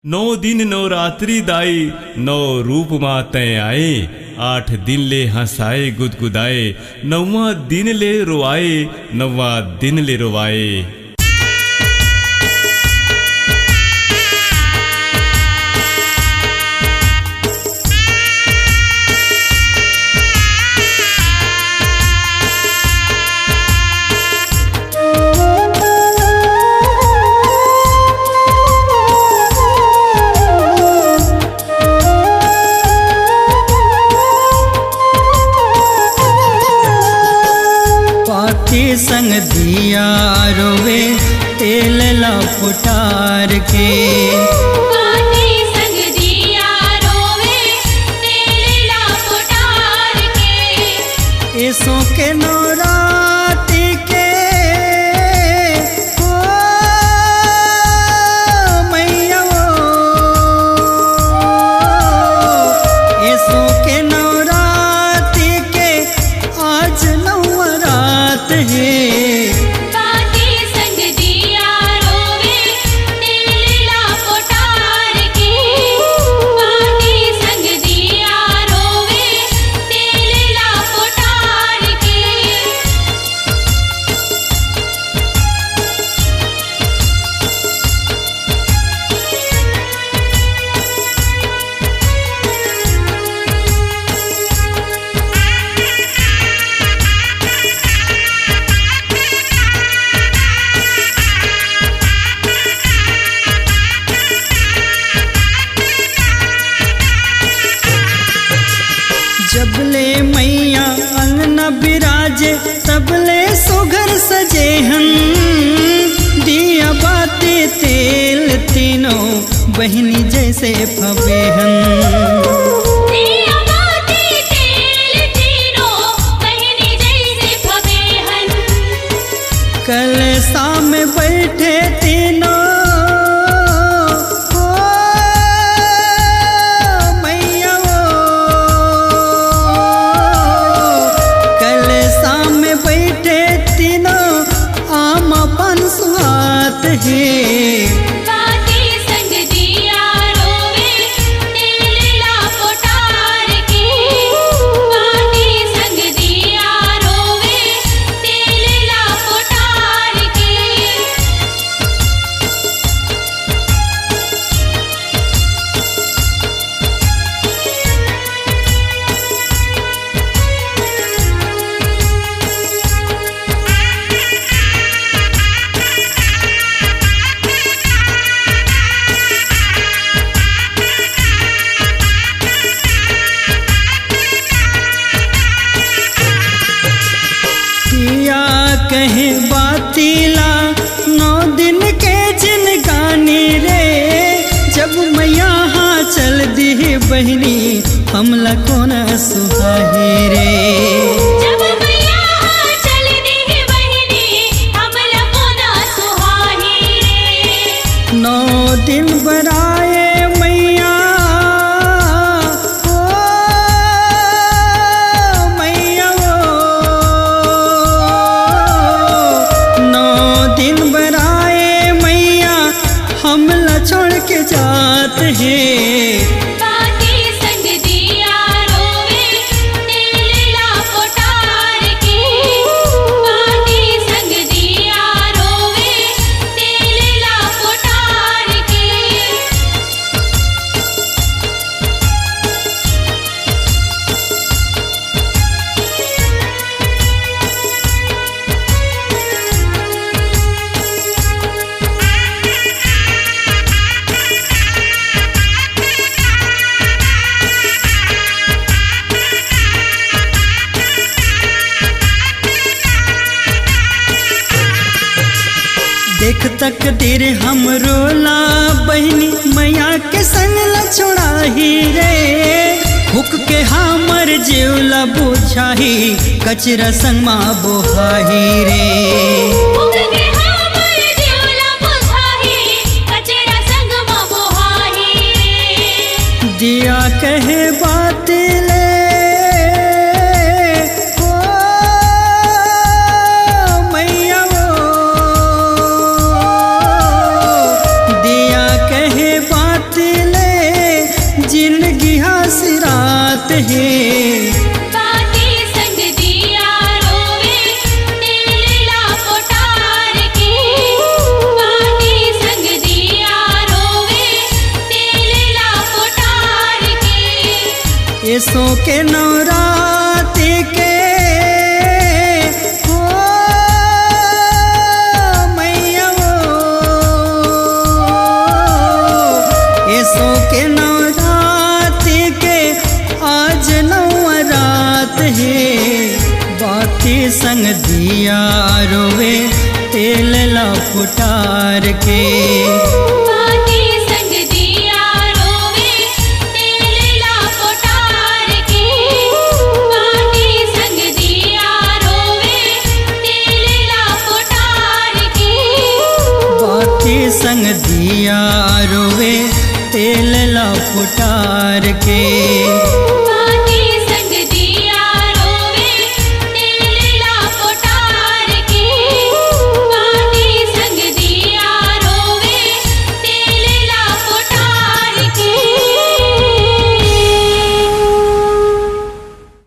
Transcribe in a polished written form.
नौ दिन नवरात्रि दाई नौ रूप माते आए। 8 दिन ले हंसाए गुदगुदाए, 9वां दिन ले रोआए, 9वां दिन ले रोवाए। संग दिया रोवे तेल ला पुटार के, संग दिया रोवे तेल ला पुटार के। ऐसो के नौराती के हो मैया ऐसो के नौराती के आज नवरात है। जबले मैया अंगना बिराजे तबले सुघर सजे हन, दिया बाती तेल तीनों बहनी जैसे फबे हन। दिया बाती तेल तीनों बहनी जैसे फबे हन। कलसा में बैठे तीनों संग दिया रोवे तेल ला पुटार के, संग दिया रोवे तेल ला पुटार के। कहे बातीला 9 दिन के जिन गानी रे, जब मैया हाँ चल दी बहनी हमला कौन सुहाही रे। जब मैया हाँ चल दी बहनी हमला कौन सुहाही रे। 9 दिन बराए मैया छोड़ के जात है। संग दिया रोवे तेल ला पुटार के, संग दिया रोवे तेल ला पुटार के। देख तकदीर हम रोला बहनी मैया के संग ला छोड़ाही रे। हुक के हमर जीवला बुझाही कचरा संग माँ बोहाही रे। हुक के हमर जीवला बुझाही कचरा संग माँ बोहाही रे। दिया कहे बात ले मैया दिया कहे बात हे बाती संग दिया रोवे तेलला पोटार के बाती संग दिया रोवे तेलला पोटार के ऐसो के नवरात्रि के हो मैया हो ऐसो के नवरात्रि के आज नवरात है बाती संग दिया रोवे तेल ला फुटार के बाती संग दिया रोवे तेलला पोटार के बाती संग दिया रोवे तेलला पोटार के बाती संग दिया रोवे तेल ला फुटार के